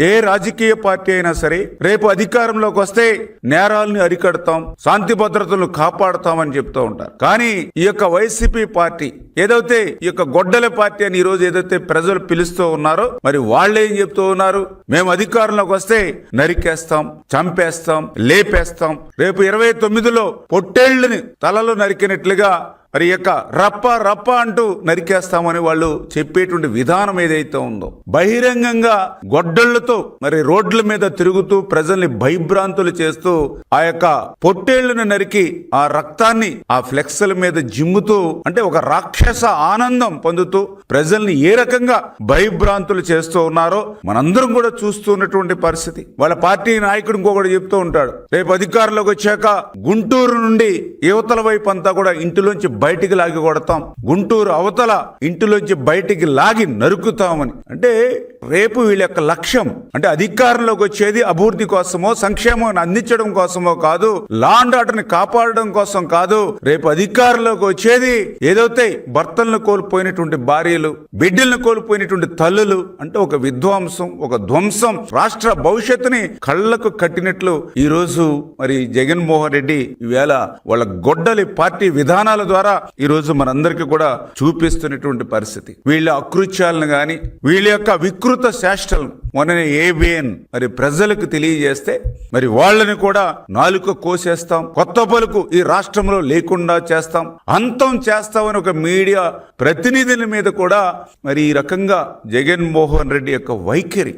ఏ రాజకీయ పార్టీ అయినా సరే రేపు అధికారంలోకి వస్తే నేరాలను అరికడతాం, శాంతి భద్రతలను కాపాడుతామని చెప్తూ ఉంటారు. కానీ ఈ యొక్క వైసీపీ పార్టీ ఏదైతే ఈ యొక్క గొడ్డల పార్టీ అని ఈ రోజు ఏదైతే ప్రజలు పిలుస్తూ ఉన్నారో, మరి వాళ్ళు ఏం చెప్తూ ఉన్నారు? మేము అధికారంలోకి వస్తే నరికేస్తాం, చంపేస్తాం, లేపేస్తాం. రేపు 29లో పొట్టేళ్లని తలలు నరికినట్లుగా మరి యొక్క రప్ప రప్ప అంటూ నరికేస్తామని వాళ్ళు చెప్పేటువంటి విధానం ఏదైతే ఉందో, బహిరంగంగా గొడ్డళ్లతో మరి రోడ్ల మీద తిరుగుతూ ప్రజల్ని భయభ్రాంతులు చేస్తూ ఆ యొక్క పొట్టేళ్లను నరికి ఆ రక్తాన్ని ఆ ఫ్లెక్స్ల మీద జిమ్ముతూ, అంటే ఒక రాక్షస ఆనందం పొందుతూ ప్రజల్ని ఏ రకంగా భయభ్రాంతులు చేస్తూ ఉన్నారో మనందరం కూడా చూస్తున్నటువంటి పరిస్థితి. వాళ్ళ పార్టీ నాయకుడు ఇంకొకటి చెప్తూ ఉంటాడు, రేపు అధికారంలోకి వచ్చాక గుంటూరు నుండి యువతల వైపు అంతా కూడా ఇంటిలోంచి బయటికి లాగి కొడతాం, గుంటూరు అవతల ఇంటిలోంచి బయటికి లాగి నరుకుతామని. అంటే రేపు వీళ్ళ యొక్క లక్ష్యం అంటే అధికారంలోకి వచ్చేది అభివృద్ధి కోసమో సంక్షేమం అందించడం కోసమో కాదు, లా అండ్ ఆర్డర్ని కాపాడడం కోసం కాదు. రేపు అధికారంలోకి వచ్చేది ఏదైతే భర్తలను కోల్పోయినటువంటి భార్యలు, బిడ్డలను కోల్పోయినటువంటి తల్లులు, అంటే ఒక విధ్వంసం, ఒక ధ్వంసం, రాష్ట్ర భవిష్యత్తుని కళ్లకు కట్టినట్లు ఈ రోజు మరి జగన్మోహన్ రెడ్డి ఈవేళ వాళ్ళ గొడ్డలి పార్టీ విధానాల ద్వారా ఈ రోజు మనందరికీ కూడా చూపిస్తున్నటువంటి పరిస్థితి. వీళ్ళ అకృత్యాలను గాని వీళ్ళ యొక్క వికృత చేష్టలను మొన్ననే ఏబిఎన్ మరి ప్రజలకు తెలియజేస్తే మరి వాళ్ళని కూడా నాలుక కోసేస్తాం, కొత్త పలుకు ఈ రాష్ట్రంలో లేకుండా చేస్తాం, అంతం చేస్తామని ఒక మీడియా ప్రతినిధుల మీద కూడా మరి ఈ రకంగా జగన్మోహన్ రెడ్డి యొక్క వైఖరి